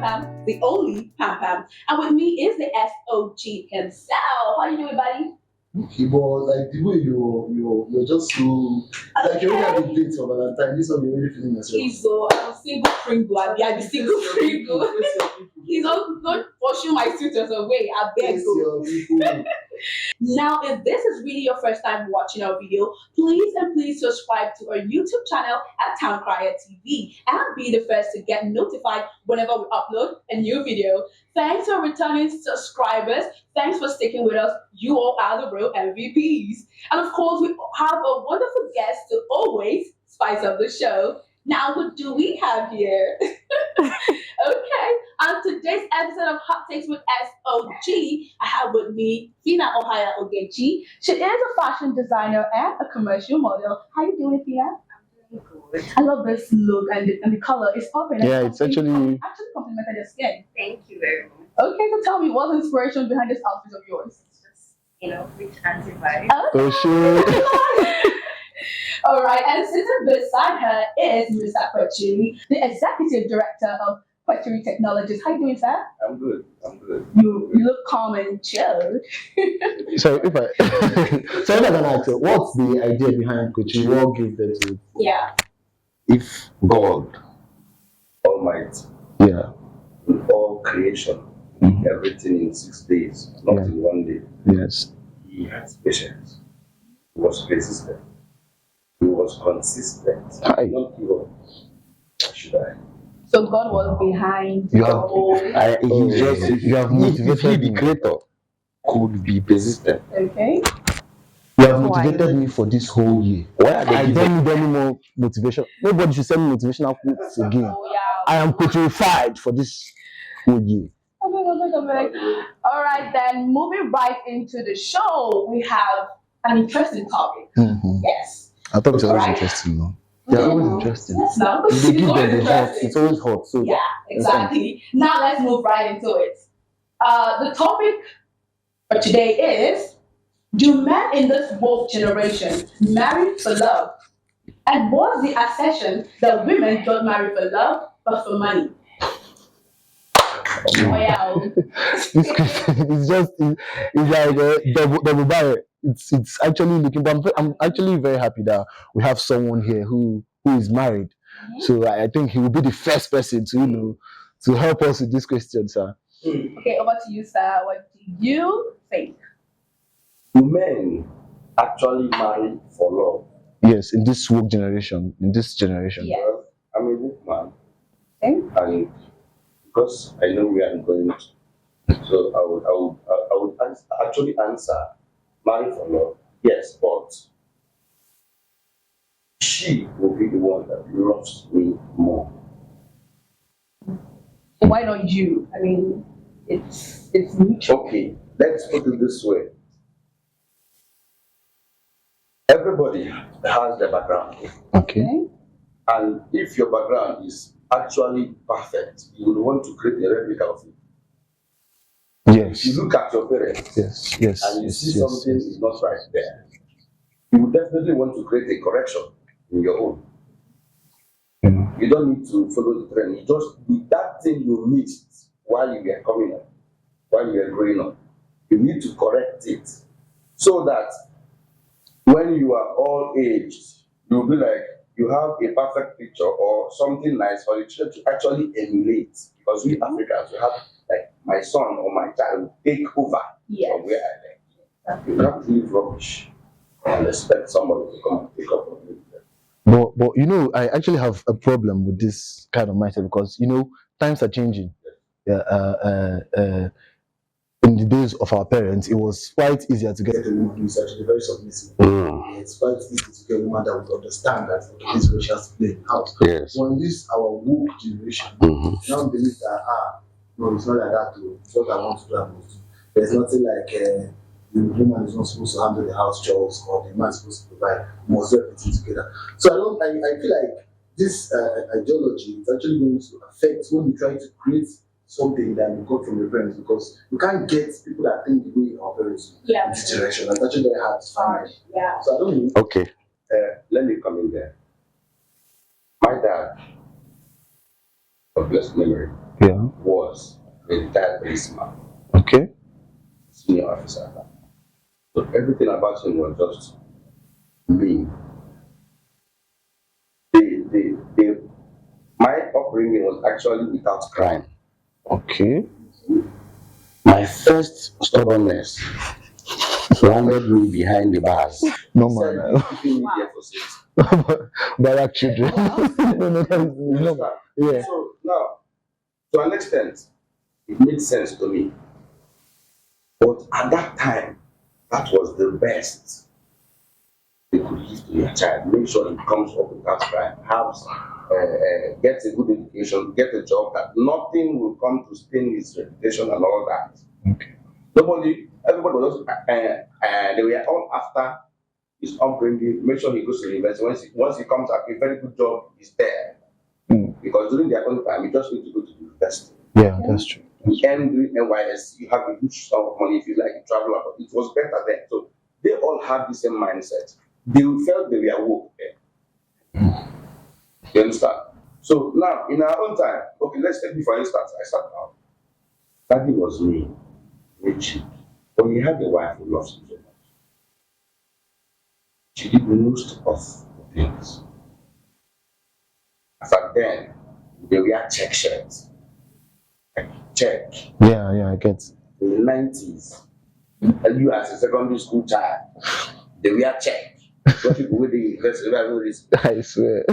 PamPam, the only PamPam. And with me is the S.O.G himself. How you doing, buddy? Okay, but like the way you're just so like you only have a date for Valentine. This one you're really feeling yourself. He's so I'm single Pringle. I be single Pringle. He's not pushing my suitors away. I beg you. Now, if this is really your first time watching our video, please subscribe to our YouTube channel at Tawnkraya TV and be the first to get notified whenever we upload a new video. Thanks to our returning subscribers. Thanks for sticking with us. You all are the real MVPs. And of course, we have a wonderful guest to always spice up the show. Now, who do we have here? Okay, on today's episode of Hottakes with S.O.G, I have with me Phina Ogechi. She is a fashion designer and a commercial model. How you doing, Phina? I'm doing good. I love this look and the color. It's popping. Yeah, it's actually complimented your skin. Thank you very much. Okay, so tell me, what's the inspiration behind this outfit of yours? It's just, rich anti-vibe. oh shit. All right, and sitting beside her is Mr. Kwechiri, the executive director of Kwechiri Technologies. How you doing, sir? I'm good. You look calm and chilled. So if I can ask, what's the idea behind Khocee? What gave birth to it? Yeah. If God Almighty, Yeah. all creation, everything in 6 days, not in 1 day, Yes. He has patience. He was persistent. He was consistent. Hi. Not give up. Should I? So God was behind You the have whole. you have If motivated the me. creator could be persistent, Okay. You have motivated me for this whole year. why are they I giving? don't need any more motivation. Nobody should send me motivational quotes again. Oh yeah. I am Khocee for this whole year. All right, then moving right into the show, we have an interesting topic. Yes. I thought it was always Right. interesting, no? They're always interesting. Yes, now If they give always them the hot, interesting. it's always hot. So Yeah, exactly. Now let's move right into it. The topic for today is: do men in this woke generation marry for love? And what's the assertion that women don't marry for love but for money? Wow. this question is it's like double barrel. It's actually looking. But I'm actually very happy that we have someone here who is married. So I think he will be the first person to to help us with this question, sir. Okay, over to you, sir. What do you think? Do men actually marry for love? Yes, in this woke generation, Yeah. Well, I'm a book man, Okay. and because I know where I'm going, so I would actually answer marry for love. Yes, but she will be the one that loves me more. Why not you? I mean, it's mutual. Okay, let's put it this way. Everybody has their background, Okay. and if your background is actually perfect, you would want to create a replica of it. If Yes. you look at your parents Yes. and you see something is not right there, you would definitely want to create a correction in your own. You don't need to follow the trend. You just that thing you missed while you were coming up, while you were growing up. You need to correct it so that when you are all aged, you'll be like you have a perfect picture or something nice for your children to actually emulate. Because we Africans, we have like my son or my child will take over from where I left. You can't leave rubbish and expect somebody to come and pick up on it. But I actually have a problem with this kind of mindset because times are changing. Yeah. In the days of our parents, it was quite easier to get A woman who is actually very submissive. It's quite easy to get a woman that would understand that okay, this is what she has to play in the house. Yes. When this our woke generation, now believe that no, it's not like that too. It's what I want to do, I must do. There's nothing like the woman is not supposed to handle the house chores or the man is supposed to provide. We must do everything together. So I feel like this ideology is actually going to affect when you try to create something that you got from your parents, because you can't get people that think the way our parents do in this generation. It's actually very hard to find. Yeah. So I don't know. Okay. Let me come in there. My dad, of blessed memory, was a retired policeman, Okay. senior officer. So everything about him was just me. My upbringing was actually without crime. Okay. My first stubbornness landed me behind the bars. No He said, man. "You keeping me there for safety." Black children. No, that is You no. understand? Yeah. So now, to an extent, it made sense to me. But at that time, that was the best they could give to your child. Make sure he comes up without crime, gets a good education, get a job, that nothing will come to stain his reputation and all that. Okay. Everybody was just, they were all after his upbringing. Make sure he goes to university. Once he comes out, a very good job is there. Because during their own time, you just need to go to the university. Yeah, that's true. And during NYS, you have a huge sum of money if you like to travel abroad. It was better then. So they all had the same mindset. They felt they were woke then. You understand? So now, in our own time, okay, let's take me for instance. I sat down. Daddy was me, rich, but he had a wife who loves him so much. She did most of the things. As at then, they wear check shirts. Like check. Yeah, I get. In the 90s, and you as a secondary school child, they wear check. What people with the university, I swear.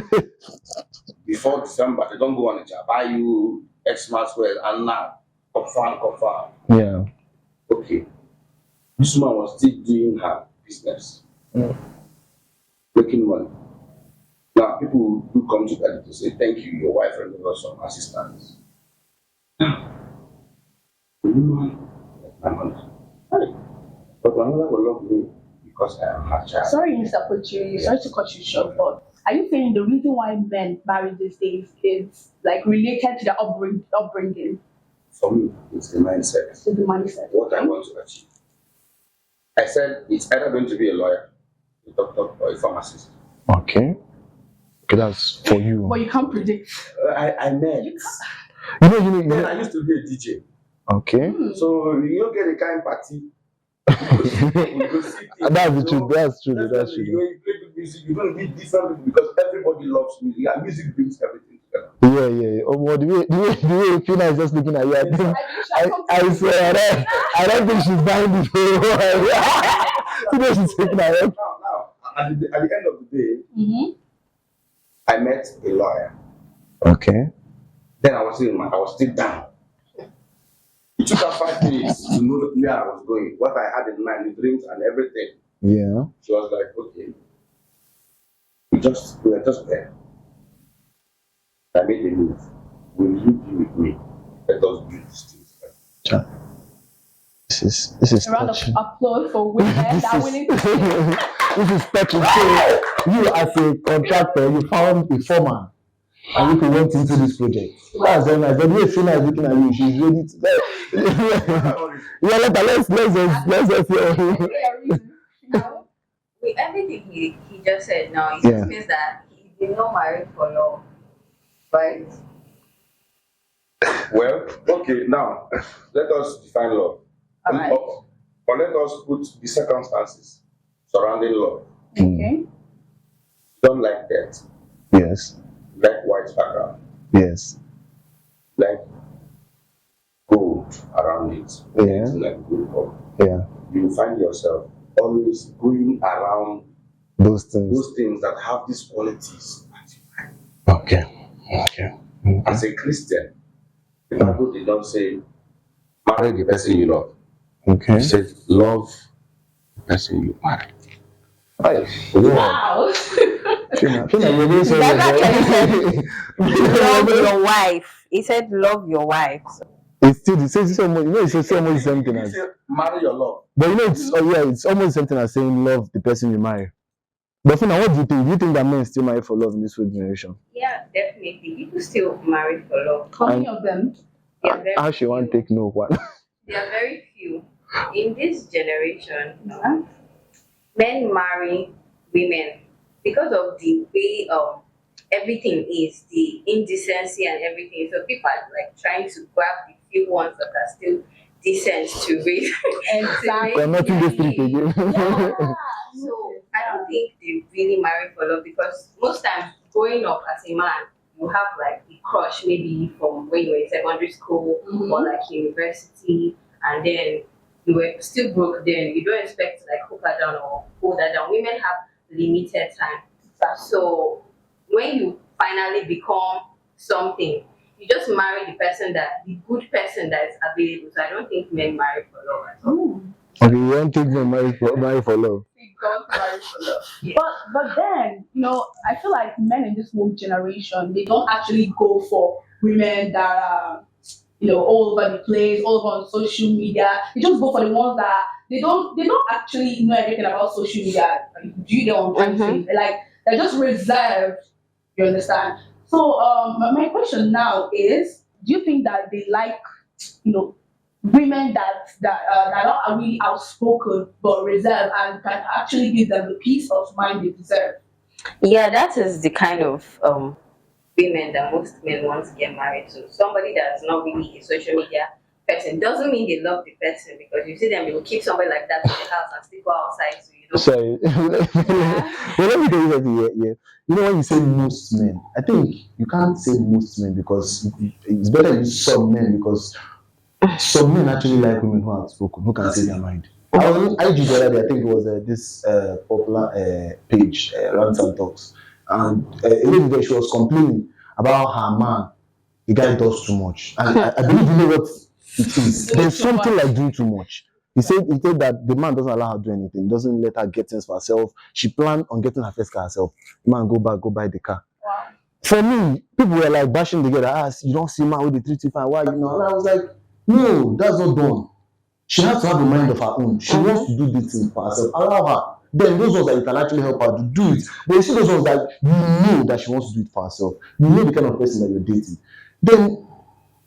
before December, they don't go on a job, buy you Xmas wear, and now, confirm. Yeah. Okay. This woman was still doing her business, making money. Now, people do come to that to say, thank you, your wife rendered us some assistance. The woman, my mother, but my mother will love me because I am her child. Sorry, Mr. Kwechiri, sorry to cut you short, but are you saying the reason why men marry these days is like related to their upbringing? For me, it's the mindset. To the mindset. What I want to achieve. I said it's either going to be a lawyer, a doctor, or a pharmacist. Okay. Okay, that's for you. But you can't predict. I met. You Then know. I used to be a DJ. Okay. So you don't get a kind party. That's the truth. That's true. That's When true. you play good music, you don't need different people because everybody loves music. And music brings everything together. Yeah. Oh, well, the way Phina is just looking at you, I think I swear I don't think she's buying this whole. Today she's taking her head. Now, at the end of the day, I met a lawyer. Okay. Then I was still down. It took her 5 minutes to know where I was going, what I had in mind, the dreams and everything. Yeah. She was like, okay. We were just there. I made a move. Will you be with me? Let us do these things. This is a round of touching. applause for women that are willing to This is touching. So you as a contractor, you found a foreman and you went into this project. That's very nice. But the way Phina is looking at you, she's ready to. Yeah, let's hear. Now, with everything he just said now, it just means that he did not marry for love, right? Well, okay, now let us define love. Alright. Or let us put the circumstances surrounding love. Okay. Don't like that. Yes. Like white background. Yes. Like gold around it. Yeah. Like gold. Yeah. You find yourself always going around those things that have these qualities. Okay. As a Christian, the Bible did not say marry the person you love. Okay. It said love the person you marry. Wow. Love your wife. He said love your wife. It's so much. It's almost the same thing as marry your love. But it's almost the same thing as saying love the person you marry. But Phina, what do you think? Do you think that men still marry for love in this whole generation? Yeah, definitely. People still marry for love. How many of them? How she want to take no one? There are very few. In this generation, men marry women because of the way everything is, the indecency and everything. So people are like trying to grab the few ones that are still decent to raise. Exactly. They're not in the street again. Yeah. So I don't think they really marry for love, because most times growing up as a man, you have like a crush maybe from when you were in secondary school or like university, and then you were still broke. Then you don't expect to like hook her down or hold her down. Women have limited time, so when you finally become something, you just marry the good person that is available. So I don't think men marry for love at all. Okay, you don't think men marry for love? We don't marry for love. Yeah. But then, I feel like men in this whole generation, they don't actually go for women that are, all over the place, all over on social media. They just go for the ones that they don't actually know everything about social media. Like, do you get what I'm trying to say? Like, they're just reserved. You understand? So my question now is, do you think that they like, women that are really outspoken but reserved and can actually give them the peace of mind they deserve? Yeah, that is the kind of women that most men want to get married to. Somebody that's not really a social media person. Doesn't mean they love the person, because you see them, they will keep somebody like that in the house and still go outside. So Sorry. Well, let me tell you something here. Yeah. You know, when you say most men, I think you can't say most men, because it's better you use some men, because some men actually like women who are outspoken, who can say their mind. I was on IG the other day, I think it was this popular page, Rants and Talks, and a lady there, she was complaining about her man. The guy does too much, and I believe you know what it is. There's something like doing too much. He said that the man doesn't allow her to do anything, doesn't let her get things for herself. She planned on getting her first car herself. The man go back, go buy the car. Wow. For me, people were like bashing together. You don't see man with the treat you fine. Why And I was like, no, that's not done. She has to have a mind of her own. She wants to do this thing for herself. Allow her. Then those ones that you can actually help her to do it. But you see those ones that you know that she wants to do it for herself. You know the kind of person that you're dating. Then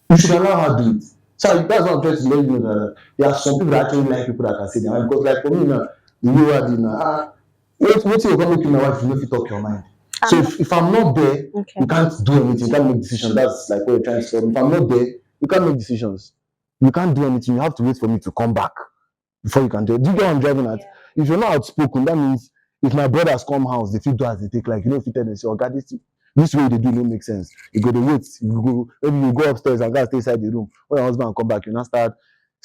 you should allow her to do it. So that's what I'm trying to let you know, that there are some people that actually like people that can say their mind. Because like for me now, the way I did now, what's your comment to my wife? You know if you talk your mind. So if I'm not there, you can't do anything. You can't make decisions. That's like what you're trying to say. If I'm not there, you can't make decisions. You can't do anything. You have to wait for me to come back before you can do it. Do you get what I'm driving at? If you're not outspoken, that means if my brothers come house, they feel do as they take. Like, if you tell them, say, oh God, this way they do don't make sense. You go to wait, maybe you go upstairs and guys stay inside the room. When your husband come back, you now start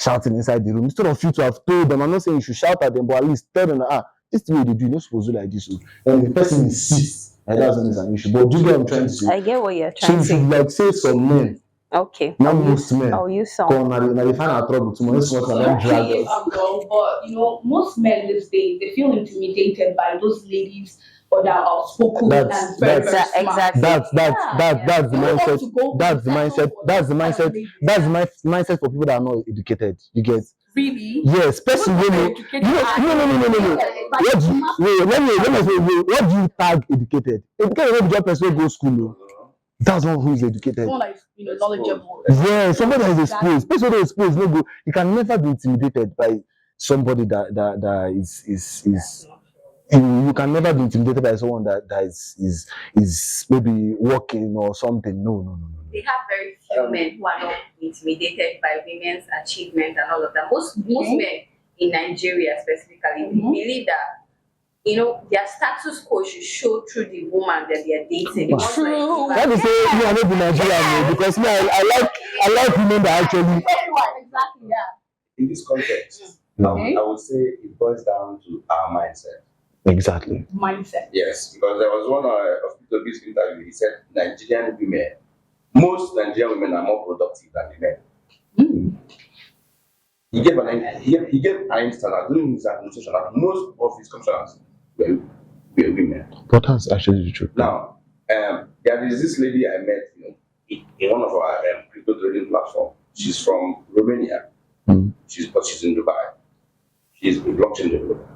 shouting inside the room. Instead of you to have told them, I'm not saying you should shout at them, but at least tell them that this is the way they do, you're not supposed to do like this. And the person insists, and that's when it's an issue. But do you get what I'm trying to say? I get what you're So trying you to say. should like say some men, Okay. not most men. I'll use some. Come now they find out trouble tomorrow. This one don't drag Yes, us. but most men these days, they feel intimidated by those ladies or that are outspoken and very smart. Exactly. That's the mindset. That's the mindset for people that are not educated. You get? Really? Yes, especially women. No. What do you tag educated? Educated is not the job person who go school. No. That's not who is educated. Someone like knowledgeable. Yeah, somebody that is exposed. Especially when exposed, no go. You can never be intimidated by somebody that is. You can never be intimidated by someone that is maybe working or something. No. They have very few men who are not intimidated by women's achievement and all of that. Most men in Nigeria specifically believe that their status quo should show through the woman that they are dating. True. Let me say me I not be Nigerian because me I like women that actually. Exactly. Yeah. In this context, I would say it boils down to our mindset. Exactly. Mindset. Yes, because there was one of Peter B's interview. He said most Nigerian women are more productive than the men. He gave an instance during his administration that most of his commissioners were women. But that's actually the truth. Now, there is this lady I met in one of our crypto trading platform. She's from Romania. She's in Dubai. She's a blockchain developer.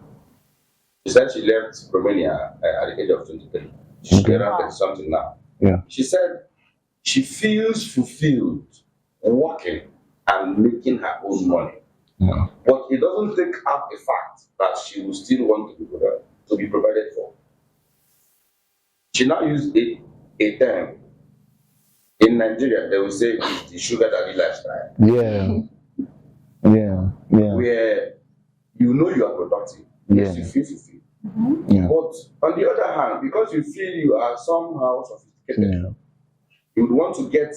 She said she left Romania at the age of 23. She's around something now. Yeah. She said she feels fulfilled working and making her own money. Yeah. But it doesn't take out the fact that she will still want to be provided for. She now used a term. In Nigeria, they will say it's the sugar daddy lifestyle. Yeah. Yeah. Yeah. Where you know you are productive. Yes, you feel fulfilled. Yeah. But on the other hand, because you feel you are somehow sophisticated, you would want to get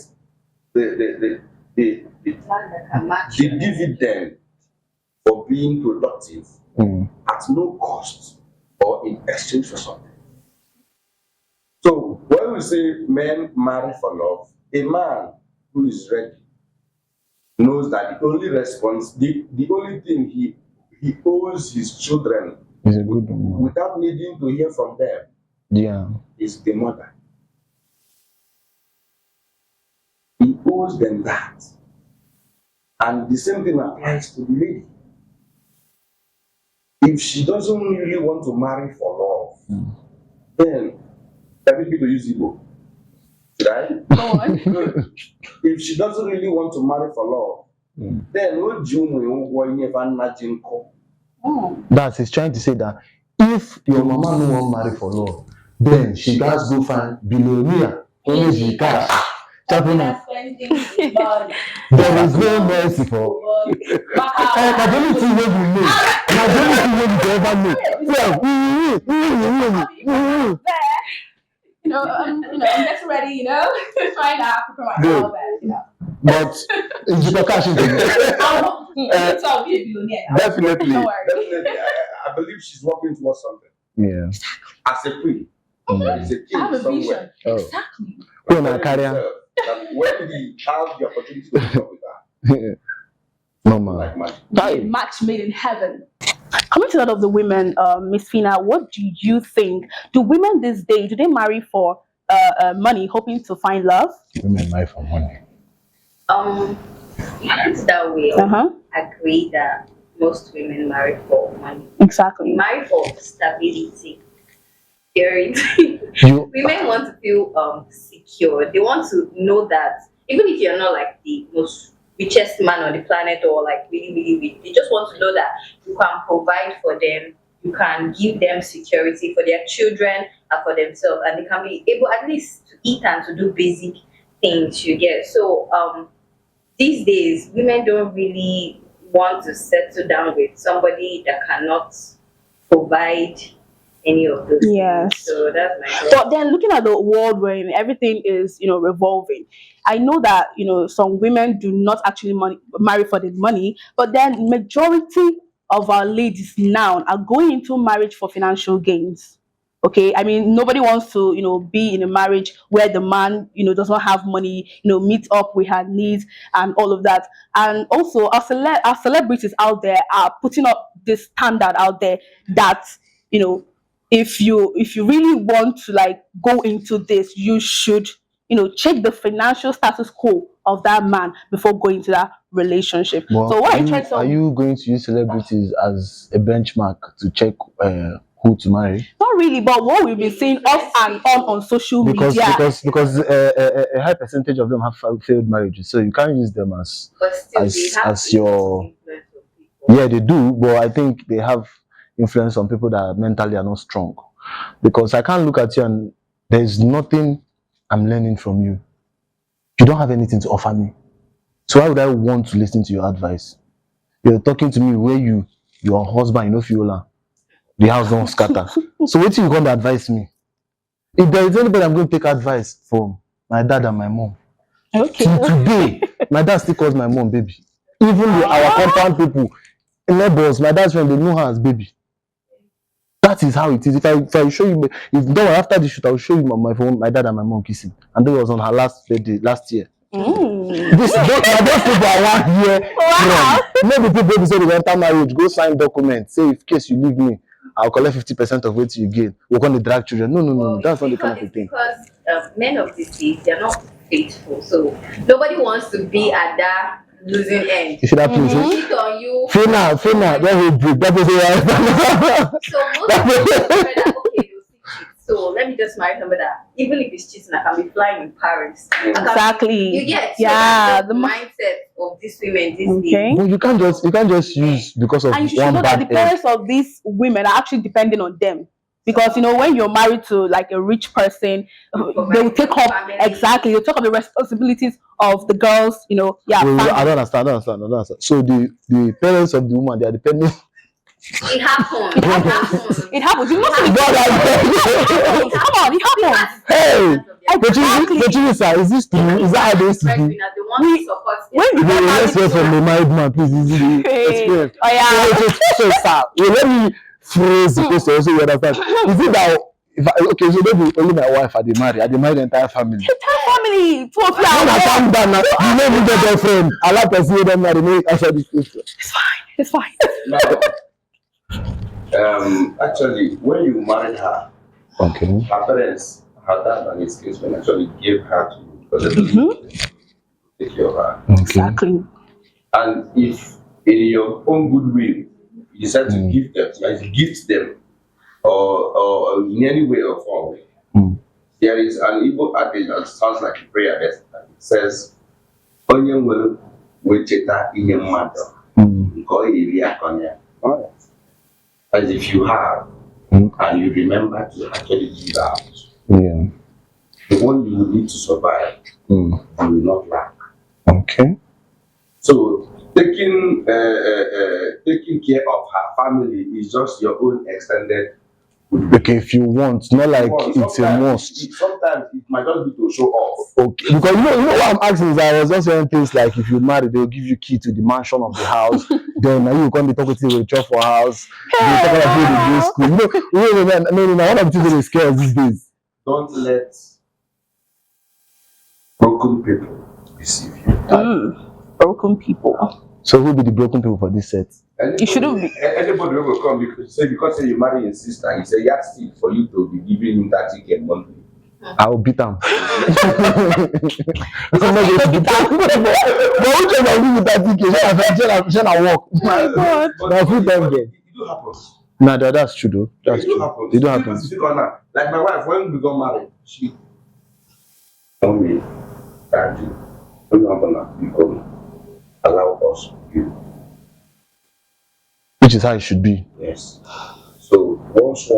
the dividend for being productive at no cost or in exchange for something. So when we say men marry for love, a man who is ready knows that the only response, the only thing he owes his children He's a good one. without needing to hear from them is the mother. He owes them that. And the same thing applies to the lady. If she doesn't really want to marry for love, then every people use Igbo. Right? Go on. Good. If she doesn't really want to marry for love, then what do you That's he's trying to say that if your mama no want marry for love, then she gats go find billionaire only she cash. There is no mercy for. Na the only thing wey we know. Na the only thing wey we ever know. I'm getting ready, trying to prepare myself, But it's because cash is Definitely. I believe she's working towards something. Yeah. As a queen. There is a king I have a somewhere. vision. Exactly. That when he has the opportunity to work with her. Normal. Like magic. Match made in heaven. Coming to a lot of the women, Miss Phina, what do you think? Do women these days, do they marry for money, hoping to find love? Women marry for money. It's that way. I agree that most women marry for money. Exactly. Marry for stability. Women want to feel secure. They want to know that even if you're not like the most richest man on the planet or like really, really rich, they just want to know that you can provide for them, you can give them security for their children and for themselves, and they can be able at least to eat and to do basic things, you get. So these days women don't really want to settle down with somebody that cannot provide any of those things. So that's my point. But then looking at the world where everything is, revolving, I know that, some women do not actually marry for the money, but then majority of our ladies now are going into marriage for financial gains. Okay, I mean, nobody wants to, be in a marriage where the man, does not have money, meet up with her needs and all of that. And also, our celebrities out there are putting up this standard out there that, if you really want to like go into this, you should check the financial status quo of that man before going into that relationship. Well, so what are you going to use celebrities as a benchmark to check who to marry? Not really, but what we've been seeing off and on social media, because a high percentage of them have failed marriages, so you can't use them as your they do, but I think they have influence on people that mentally are not strong. Because I can't look at you and there's nothing I'm learning from you. You don't have anything to offer me. So why would I want to listen to your advice? You're talking to me where your husband, Fiola. The house don't scatter. So what you going to advise me? If there is anybody I'm going to take advice from, my dad and my mom. Okay. Till today, my dad still calls my mom baby. Even our compound people, neighbors, my dad's friend, they know her as baby. That is how it is. If I show you, after the shoot, I'll show you my phone, my dad and my mom kissing. And that was on her last birthday last year. Those people are one year. Wow. Maybe people say they enter marriage, go sign documents. Say, in case you leave me, I'll collect 50% of what you get. We're going to drag children. No. That's not the kind of thing. Because men of these days, they're not faithful. So nobody wants to be at that losing end. You should have please. Cheat on you. Phina, that will break. That is right. So most people that okay, they'll cheat. So let me just marry somebody that even if it's cheating, I can be flying in Paris. Exactly. You get the mindset of these women these days. But you can't just use because of and you should know that the parents of these women are actually depending on them. Because when you're married to like a rich person, they will take up exactly. They'll take up the responsibilities of the girls. Wait, family. I don't understand. So the parents of the woman, they are the parents. It happens. It happens. You know, Come on, it happens. Hey, Exactly. Kochiri, is this true? Is that how they used to do? Let's hear from the married man, please. Experience. Oh yeah. So, sir, let me phrase the question so you understand. Is it that okay, so maybe only my wife are they married the entire family? Family. When I calm down now, you know me get girlfriend. I like to see them now. They may answer this question. It's fine. Now, actually, when you married her, okay, her parents, her dad and his kinsmen actually gave her to you because they believe take care of her. Okay. Exactly. And if in your own goodwill you decide to give them, like gift them, or in any way or form, there is an Igbo adage that sounds like a prayer that it says, "Onye will wecheta inye mmadụ." As if you have and you remember to actually give out. Yeah. The one you will need to survive, you will not lack. Okay. So taking care of her family is just your own extended. Okay, if you want, not like it's a must. Sometimes it might just be to show off. Okay, because you know what I'm asking is I was just saying things like if you marry, they'll give you key to the mansion of the house. Then you can be talking to the church for house. They talk about you in school. No, one of the things that scare us these days. Don't let broken people deceive you. Broken people. So who be the broken people for this set? It shouldn't be. Anybody will come because you marry your sister, it's a yardstick for you to be giving him 30K monthly. I will beat them. But which one will give me 30K? Shall I walk? My God. Now full time girl. It do happen. No, that's true though. That's It do true. happen. It do happen. Like my wife, when we got married, she told me that when you happen become allow us you. Which is how it should be. Yes. So once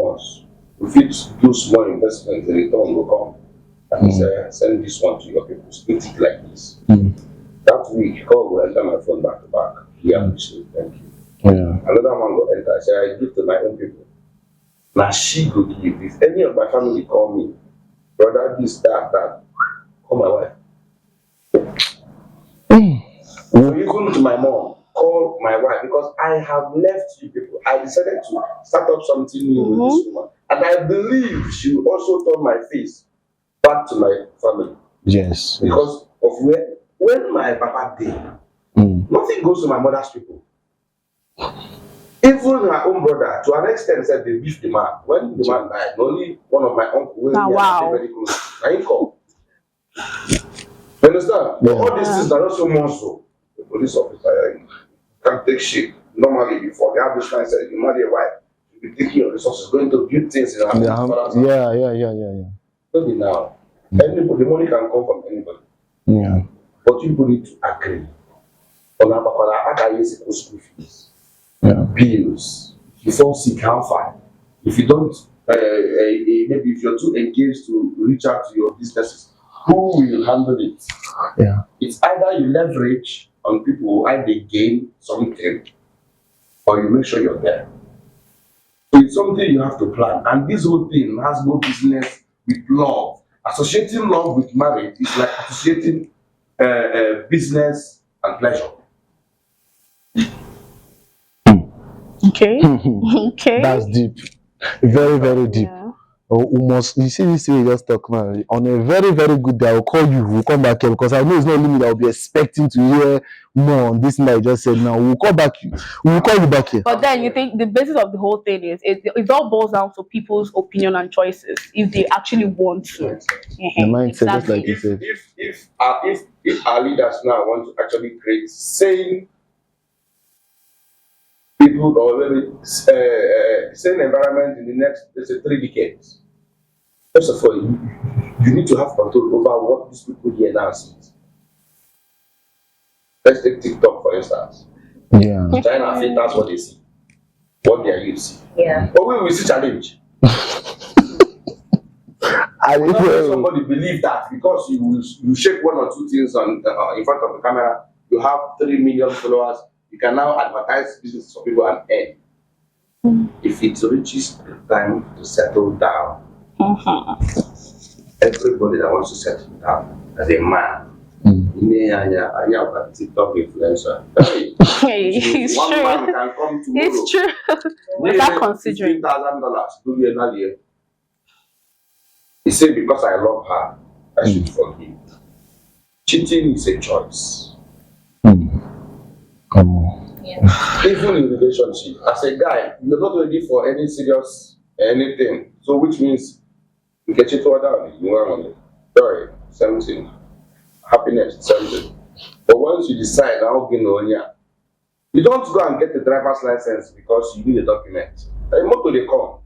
if it's do small investment, the return will come. And say, send this one to your people, split it like this. That week, God will enter my phone back to back. We appreciate, thank you. Yeah. Another one will enter. I say, I give to my own people. Now she go give. If any of my family call me, brother, this, that, call my wife. So even to my mom, call my wife because I have left you people. I decided to start up something new with this woman. And I believe she will also turn my face back to my family. Yes. Because of when my papa died, nothing goes to my mother's people. Even her own brother, to an extent, said they beat the man. When the man died, only one of my uncles were very close. I ain't called. You understand? Yeah. All these things are not so muscle. The police officer can't take shit. Normally, before they have this mindset, you marry a wife, you be taking your resources, going to build things in our house. Yeah. Maybe now, anybody, the money can come from anybody. Yeah. But you need to agree. On our school fees, bills, before seek how far. If you don't, maybe if you're too engaged to reach out to your businesses, who will handle it? Yeah. It's either you leverage on people who either gain something or you make sure you're there. So it's something you have to plan. And this whole thing has no business with love. Associating love with marriage is like associating business and pleasure. Okay. Okay. That's deep. Very, very deep. Yeah. You see this way you just talk now. On a very, very good day, I will call you. We'll come back here because I know it's not only me that will be expecting to hear more on this thing that I just said now. We'll call you back here. But then you think the basis of the whole thing is it all boils down to people's opinion and choices if they actually want to. The mindset, just like you said. If our leaders now want to actually create sane people or maybe same environment in the next, let's say, 3 decades. First of all, you need to have control over what these people here now see. Let's take TikTok for instance. Yeah. China filters what they see, what they are used to. Yeah. But we will see challenge. I Don't let will. somebody believe that because you shake one or two things on in front of the camera, you have 3 million followers. You can now advertise business for people and earn. If it reaches the time to settle down, everybody that wants to settle down as a man, TikTok influencer. It's One true. man can come tomorrow. It's true. Without considering. $15,000 do you another year. He said, because I love her, I should forgive. Cheating is a choice. Even in relationship, as a guy, you're not ready for any serious anything. So which means you get cheated down, you want joy, something, happiness, something. But once you decide, you don't go and get a driver's license because you need a document. The motor they come.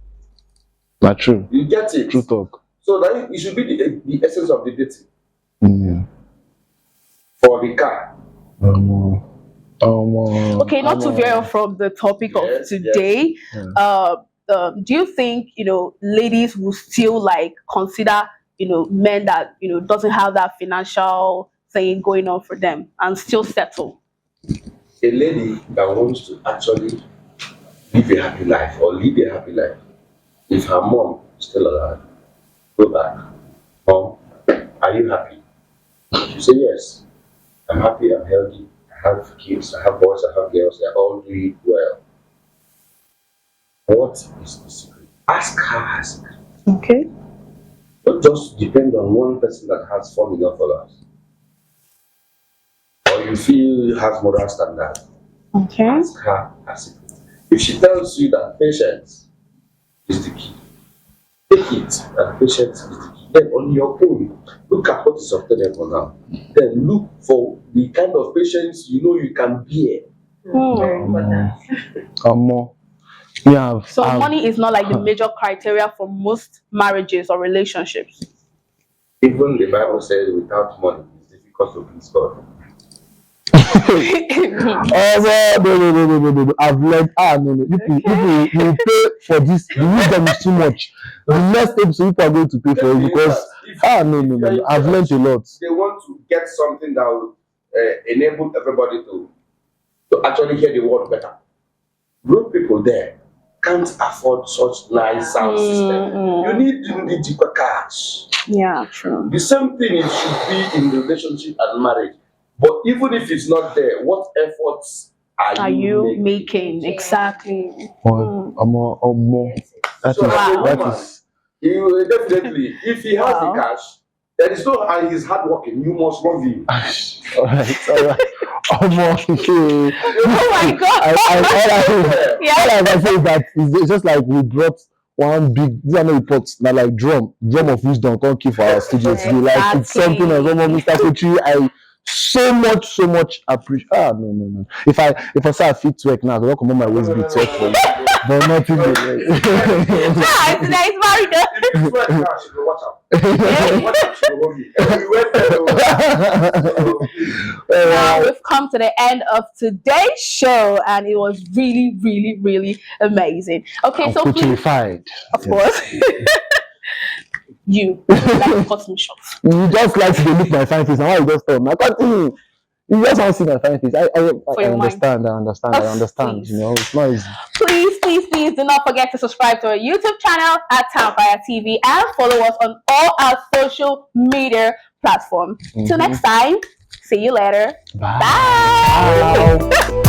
Not true. You get it. True talk. So that it should be the essence of the dating. For the car. Okay, not to veer from the topic of today. Yes. Do you think ladies will still like consider men that doesn't have that financial thing going on for them and still settle? A lady that wants to actually live a happy life or live a happy life, if her mom is still alive, go back. Mom, are you happy? She say yes. I'm happy, I'm healthy, I have kids, I have boys, I have girls, they're all doing well. What is the secret? Ask her her secret. Okay. Don't just depend on one person that has 4 million followers. Or you feel has moral standard. Okay. Ask her her secret. If she tells you that patience is the key, take it that patience is the key. Then on your own, look at what is obtainable now. Then look for the kind of patience you can bear. Very important. Yeah. So money is not like the major criteria for most marriages or relationships. Even the Bible says without money it's difficult to please God. No. I've learned. No. If you pay for this, the wisdom is too much. The next episode, people are going to pay for it because no. I've learned a lot. They want to get something that will enable everybody to actually hear the word better. Broke people there can't afford such nice sound system. You need the cash. Yeah, true. The same thing it should be in relationship and marriage. But even if it's not there, what efforts are you making? Exactly. That is. He will definitely, if he has the cash, there is no and he's hardworking. You must love him. All right. Okay. Oh my God. All I can say is that it's just like we brought one big, these are not reports, now like drum of wisdom can't keep for our studio today. Like it's something else. Mr. Kwechiri, I so much appreciate. No. If I say I fit work now, I don't come on my waist be talk for you. But nothing. It's nice, Mario. If it's work now, she will watch out. Watch out, she will hold you. We went there. Now we've come to the end of today's show, and it was really, really, really amazing. Okay, I'm so terrified. Of course. You like to cut me short. You just like to look my fine face. Now you just tell me. I continue. You just want to see my fine face. I understand. I understand. Please. It's not easy. Please do not forget to subscribe to our YouTube channel at Tawnkraya TV and follow us on all our social media platforms. Till next time, see you later. Bye. Bye.